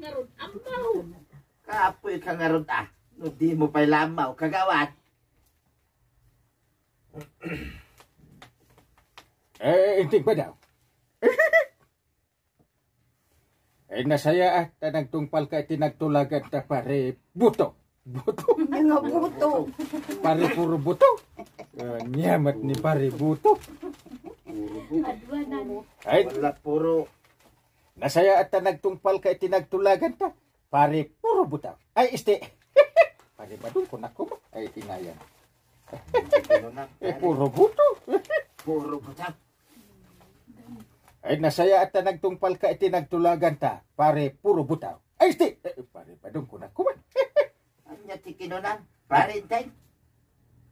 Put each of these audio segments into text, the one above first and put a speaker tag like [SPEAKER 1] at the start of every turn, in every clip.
[SPEAKER 1] ngaron amaw.
[SPEAKER 2] Kapoy ka nga ron no di mo pa'y lamaw kagawat.
[SPEAKER 3] Hindi ba daw? Nasaya nagtungpal ka tinagtulagan ta pare buto. Buto.
[SPEAKER 4] Nga buto.
[SPEAKER 3] Pare puro buto. Nyamat ni pare buto. Ay,
[SPEAKER 2] Wala puro.
[SPEAKER 3] nasaya nagtungpal ka tinagtulagan ta pare puro buto. Ay, pare badung ko nako mo. Ay, inayan. Puro buto.
[SPEAKER 2] Puro butang.
[SPEAKER 3] Ay, nasaya nagtungpal ka tinagtulagan ta pare puro buto. Ay, pare badung ko nako mo.
[SPEAKER 2] Anya ti kinunan. Parintay.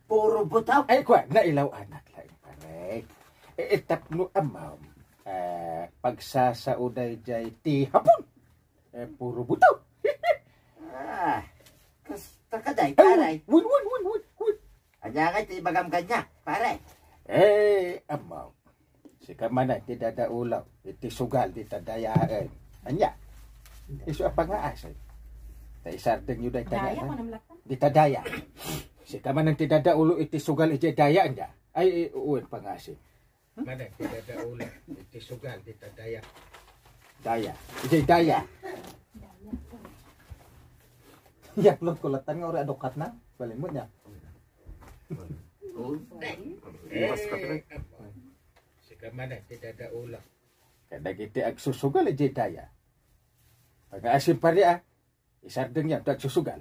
[SPEAKER 2] Puro butaw.
[SPEAKER 3] Ay, kwa, nailaw anak lang pare. Tapno amaw. Pagsasauday jay ti hapon. Puro buto.
[SPEAKER 2] Kasta ka day, paray.
[SPEAKER 3] Win.
[SPEAKER 2] Anya nga ti bagam kanya, paray.
[SPEAKER 3] Amaw. Si kamana ti dadaulaw. Iti sugal di tadayaan. Anya. Isu apa nga asay. Ta isardeng yun day
[SPEAKER 4] Daya
[SPEAKER 3] tadaya.
[SPEAKER 4] ko namlatan.
[SPEAKER 3] Di tadaya. Si kamana ti dadaulo iti sugal iti daya anda. Ay, uwan pa nga si. Mana ti dadaulo iti sugal di tadaya. Daya. Iti daya. Yak lo kulatan nga ora adokat na. Balik mo niya. Si kamana ti dadaulo. Kada kiti agsusugal iti daya. Pag-aasim pa rin isardeng niya ito agsusugal.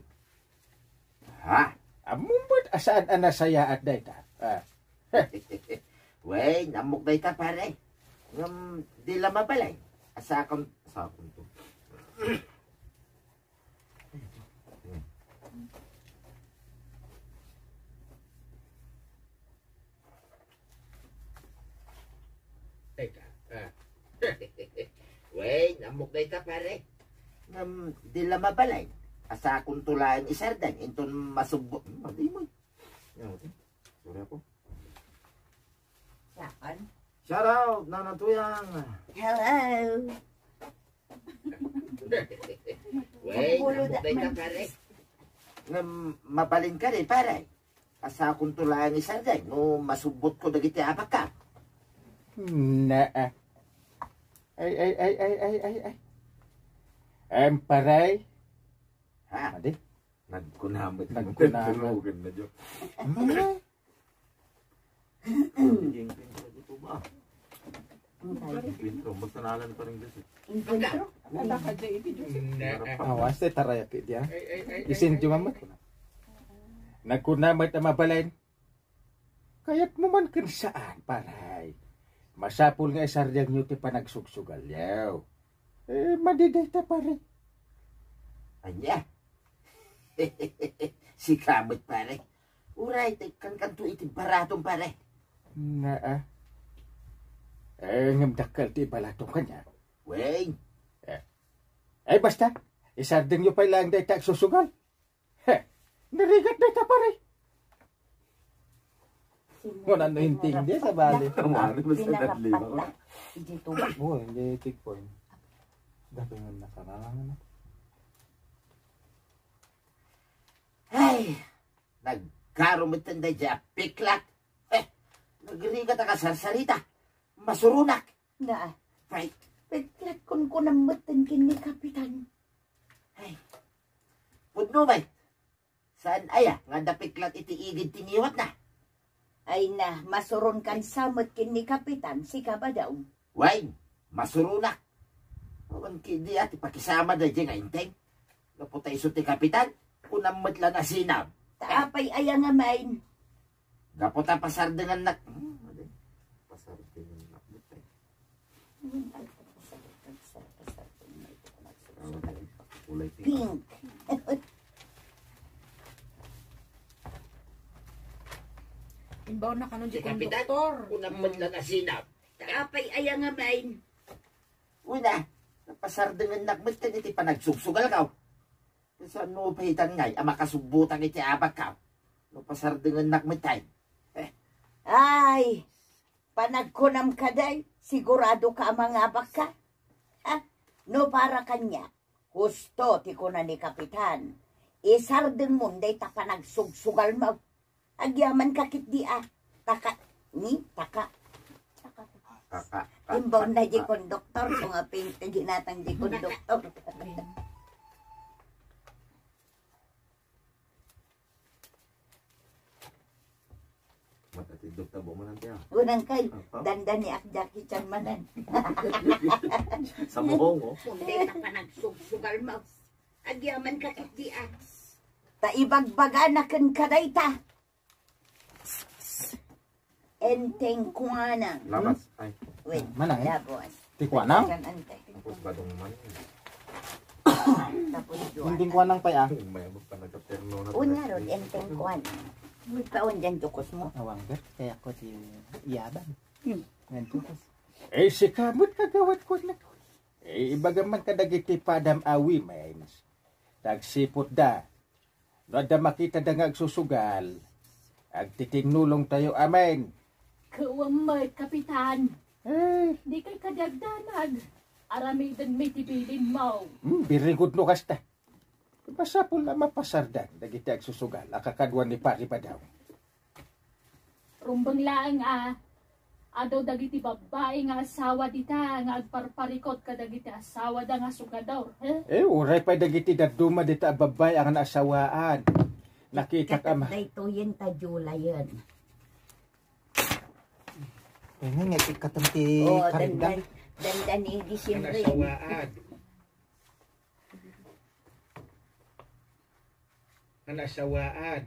[SPEAKER 2] Ha?
[SPEAKER 3] Amumbot asaan anasaya at dayta.
[SPEAKER 2] Wey, namok day ta, paray. Di lama balay. Asakon to.
[SPEAKER 3] Dayta.
[SPEAKER 2] Wey, namok day ta, paray. Di lama balay. Asakon tulayan isardeng. Inton masubo. Di mo. Sorry ako.
[SPEAKER 4] Saan?
[SPEAKER 2] Shout out, nanatuyang.
[SPEAKER 4] Hello.
[SPEAKER 2] Wey,
[SPEAKER 4] Mapulo
[SPEAKER 2] namok
[SPEAKER 4] da
[SPEAKER 2] day ta,
[SPEAKER 4] man.
[SPEAKER 2] paray. Mabalin ka rin, paray. Asakon tulayan isardeng. No, masubot ko dagiti apak ka.
[SPEAKER 3] Na. Ay. Emparay.
[SPEAKER 2] Ha?
[SPEAKER 3] Adi?
[SPEAKER 2] Nagkunamot.
[SPEAKER 3] Nagkunamot.
[SPEAKER 2] na, Jo. Pintro, magtanalan pa rin kasi.
[SPEAKER 4] Intro?
[SPEAKER 3] Awas te tarayapit ya. Isin jumamat ko na. Nagkunamot na mabalain. Kaya't mo man kin saan, paray. Masapul nga isardang nyo ti panagsugsugal yaw. Madiday ta pare.
[SPEAKER 2] Anya? Si kamot pare. Uray, kan kanto iti baratong pare.
[SPEAKER 3] Nga ngamdakal ti balatong kanya.
[SPEAKER 2] Wey,
[SPEAKER 3] Ay basta, isardang nyo pa lang day ta susugal. Narigat day ta pare. Kung ano hindi sa bali.
[SPEAKER 2] Tumari mo sa
[SPEAKER 4] Pinarapat
[SPEAKER 2] dadlima.
[SPEAKER 4] na. Hindi tumak.
[SPEAKER 3] Oo, hindi tig point. Dapat nga nakarang.
[SPEAKER 2] Ay, nagkarumit tanday dya, piklat. Nagrigat ka sarsarita. Masurunak.
[SPEAKER 4] Na,
[SPEAKER 2] Right.
[SPEAKER 4] pagklat kun ko namatan kini kapitan.
[SPEAKER 2] Ay, pudno bay. Saan aya, nga dapiklat iti igid tiniwat na.
[SPEAKER 4] Ay na, masuron kan samot kini kapitan, si kabadaw.
[SPEAKER 2] Way, masurunak. Awan kidi ati pakisama da dyan nga inteng. Naputay iso ti kapitan, kunamot lang na sinab.
[SPEAKER 4] Taapay aya nga main.
[SPEAKER 2] Gaputa pasardengan nak. Pasardengan nak. Kulay pink.
[SPEAKER 4] Pink.
[SPEAKER 1] Inbaw na kanon di
[SPEAKER 2] Si kapitan,
[SPEAKER 1] konduktor.
[SPEAKER 2] kunamot lang na sinab.
[SPEAKER 4] Taapay aya nga main.
[SPEAKER 2] Una, napasardengan nak mo iti panagsugsugal ka. Sa no pahitan ngay, ama kasubutan iti abak ka. No pasardengan nak mo tay.
[SPEAKER 4] Ay, panagkunam ka day, sigurado ka mga abak ka. Ha? No para kanya, Husto ti kuna ni Kapitan. Isardeng mo, day ta pa nagsugsugal mo. Agyaman kakit di Taka, ni, taka. Imbaw na di konduktor, kung aping ginatang di konduktor.
[SPEAKER 2] Matatidok tabo mo nanti
[SPEAKER 4] Unang kay, dandan ni Jackie Chan manan.
[SPEAKER 2] Sa muhong oh.
[SPEAKER 4] Hindi ta pa nagsugsugal mo. Agyaman kakit di Ta ibagbaga na kan kadayta. Enteng kuana.
[SPEAKER 2] Labas. Ay.
[SPEAKER 4] Wait,
[SPEAKER 3] Mana, eh?
[SPEAKER 4] labas.
[SPEAKER 3] Tikwanang?
[SPEAKER 2] Tapos badong man.
[SPEAKER 4] Tapos
[SPEAKER 3] Hindi
[SPEAKER 4] doon.
[SPEAKER 3] ko nang pa
[SPEAKER 2] May abot pa nagkaterno na.
[SPEAKER 4] Unya ron, enteng kuana. Paon dyan tukos mo.
[SPEAKER 5] Awang ber, kaya ko ti iyaban. Ngayon tukos.
[SPEAKER 3] Eh, si kamot kagawat ko na. Eh, ibagaman ka dagiti padam awi, mens. Tagsipot da. No da makita da nga agsusugal. Agtitinulong tayo, amen.
[SPEAKER 1] Kawamay, Kapitan.
[SPEAKER 3] Eh,
[SPEAKER 1] Di kay kadagdanag. Aramidan may tibilin mo.
[SPEAKER 3] very good no kasta. Basta po na mapasardan. Dagiti agsusugal. Akakadwan ni pari pa daw.
[SPEAKER 1] Rumbang laang adaw dagiti babae nga asawa dita nga agparparikot ka dagiti asawa da nga sugador.
[SPEAKER 3] Eh, uray pa dagiti daduma dita babay ang asawaan. Nakita ka ma.
[SPEAKER 4] Katay to yun ta Jula yun.
[SPEAKER 5] Eh, nga nga, katamti
[SPEAKER 4] Oo,
[SPEAKER 5] karindang.
[SPEAKER 4] dandan ni Disyembre.
[SPEAKER 3] Anasawaan.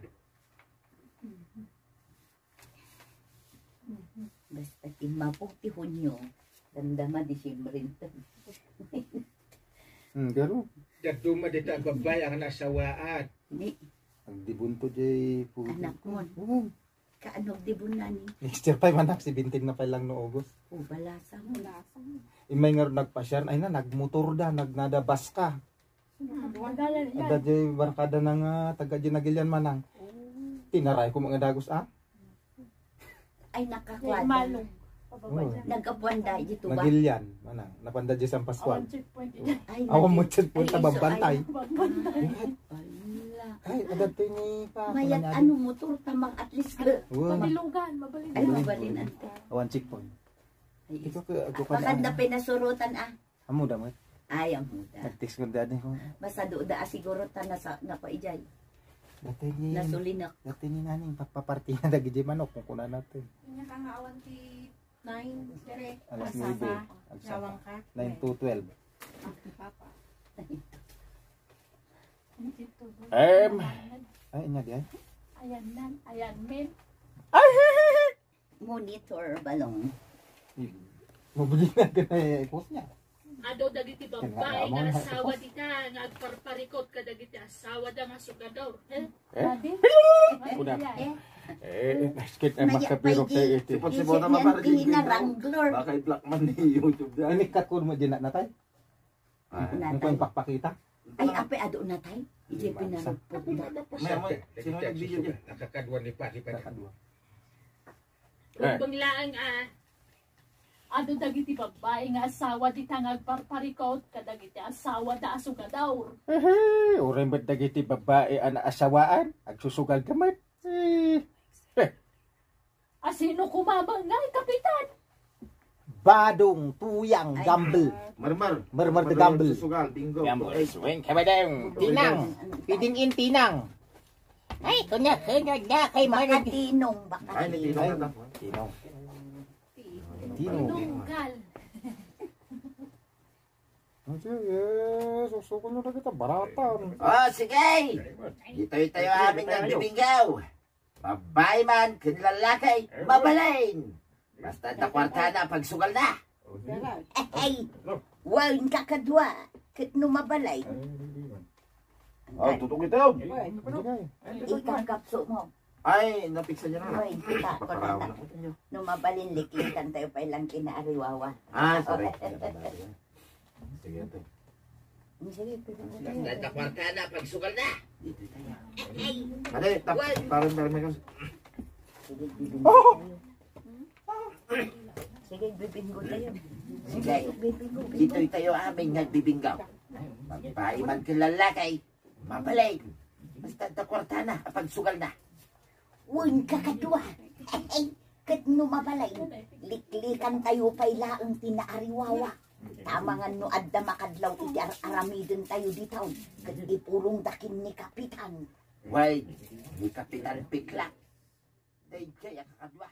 [SPEAKER 4] Basta timapok ti Hunyo. Dandama Disyembre.
[SPEAKER 3] Pero, daduma dita babay ang nasawaan.
[SPEAKER 4] Ni,
[SPEAKER 3] Agdibunto jay po.
[SPEAKER 4] anak mo. Kaanog di bunani.
[SPEAKER 5] Next year pa, manak, si Bintin na pa lang no August.
[SPEAKER 4] O balasa mo.
[SPEAKER 5] Imay nga rin nagpasyar, ay na, nagmotor da, nagnadabas ka.
[SPEAKER 1] Magalan yan.
[SPEAKER 5] Ada jay barkada ng taga Ginagilian manang. Tinaray ko mga dagos,
[SPEAKER 4] Ay
[SPEAKER 1] Yan,
[SPEAKER 4] nakakwada.
[SPEAKER 1] malong. Pababa
[SPEAKER 5] Oo.
[SPEAKER 1] dyan.
[SPEAKER 4] Nagabuanda dito ba?
[SPEAKER 5] Nagilian, manang. Napanda jay San Pascual.
[SPEAKER 1] Awan checkpoint dyan.
[SPEAKER 4] Ay,
[SPEAKER 5] Awan mo
[SPEAKER 4] nagi-
[SPEAKER 5] dyan po,
[SPEAKER 4] ay,
[SPEAKER 5] tababantay.
[SPEAKER 4] iso, Ala.
[SPEAKER 5] Ay, agad to ni pa.
[SPEAKER 4] Mayat ano motor tamang at least ka.
[SPEAKER 1] Pabilugan, mabalin.
[SPEAKER 4] Ay mabalin ante.
[SPEAKER 5] Awan checkpoint.
[SPEAKER 4] Ay,
[SPEAKER 5] Ito ka, ako ka
[SPEAKER 4] Maganda
[SPEAKER 5] na.
[SPEAKER 4] pinasurutan
[SPEAKER 5] Amo damot.
[SPEAKER 4] Ay ang muda.
[SPEAKER 5] Nag-text ko dati ko.
[SPEAKER 4] Basta doon siguro ta nasa napaijay.
[SPEAKER 5] Dati ni,
[SPEAKER 4] Nasulinak.
[SPEAKER 5] dati ni naning papaparty na dagi jay manok kung kuna natin.
[SPEAKER 6] Kanya ka nga awan ti 9, direct.
[SPEAKER 5] Alas
[SPEAKER 6] Asama.
[SPEAKER 5] 9. Agsapa.
[SPEAKER 6] Yawang ka.
[SPEAKER 5] 9 to 12.
[SPEAKER 6] Papa.
[SPEAKER 5] Ay, nya di ay.
[SPEAKER 1] Ayan nan, ayan men.
[SPEAKER 4] Monitor balong.
[SPEAKER 5] Mabuli na ganay post niya.
[SPEAKER 1] Adaw dagiti babae nga asawa dita nga agparparikot ka dagiti asawa da nga sugador.
[SPEAKER 3] Eh? Kuna.
[SPEAKER 4] Eh,
[SPEAKER 3] Skit ang makapirok tayo iti.
[SPEAKER 2] Sipot si Bona maparigin.
[SPEAKER 4] na Wrangler.
[SPEAKER 2] Baka i-block man ni YouTube dyan.
[SPEAKER 5] Ini kat ko mo din na tay. Ang ko yung pakpakita.
[SPEAKER 4] Ay ape ado na tay. Ije pinarupot na.
[SPEAKER 2] Sino nag-video dyan?
[SPEAKER 3] Nakakadwan ni pari pa daw.
[SPEAKER 1] Rumbang laang adaw dagiti babae nga asawa dita nga agparparikot ka dagiti asawa da sugador.
[SPEAKER 3] Uray ba't dagiti babae ang asawaan? Agsusugal gamit.
[SPEAKER 1] Asino kumabang nga, Kapitan?
[SPEAKER 5] Badong, tuyang,
[SPEAKER 4] Ay,
[SPEAKER 5] gamble.
[SPEAKER 2] Marmar.
[SPEAKER 5] Marmar the gamble.
[SPEAKER 2] Susugal, bingo.
[SPEAKER 3] swing kabadang.
[SPEAKER 5] Tinang. Feeding in tinang.
[SPEAKER 4] Ay, kunya na kay makatinong baka.
[SPEAKER 2] Ay, natinong na.
[SPEAKER 5] Tinong. Tinong.
[SPEAKER 1] Nunggal.
[SPEAKER 5] Susuko nyo na kita, baratan.
[SPEAKER 2] Oh, sige. Ito'y tayo aming nagbibinggaw. Babae man, kinlalakay, mabalain. Basta na kwarta na pagsugal na.
[SPEAKER 4] Ay, wow, kakadwa. Kit numabalay.
[SPEAKER 2] Oh, tutong ito.
[SPEAKER 4] Ikakapso mo.
[SPEAKER 2] Ay, napiksa niya na.
[SPEAKER 4] Ay, kita ko
[SPEAKER 2] Paparaw
[SPEAKER 4] na.
[SPEAKER 2] na ko niyo.
[SPEAKER 4] Numabalin likitan tayo pa ilang kinaariwawa.
[SPEAKER 2] Ah, sorry. Sige, ito.
[SPEAKER 4] Sige, pwede mo tayo.
[SPEAKER 2] Basta na kwarta na pagsugal na.
[SPEAKER 4] Ay,
[SPEAKER 2] Ano, parang dami ka.
[SPEAKER 4] sige, bibinggo tayo. Sige, bibinggo tayo. Sige, bibinggo.
[SPEAKER 2] Ito'y tayo aming nagbibinggaw. Babae man kilalakay, mabalay. Basta da kwarta na, pagsugal na.
[SPEAKER 4] Uwin kakadwa. Kat no mabalay. Liklikan tayo pa'y laang tinaariwawa. Tamangan no adda makadlaw iti aramidin tayo ditaw. Kat ipulong dakin ni Kapitan.
[SPEAKER 2] Why, ni Kapitan Pikla. Day kaya kakadwa.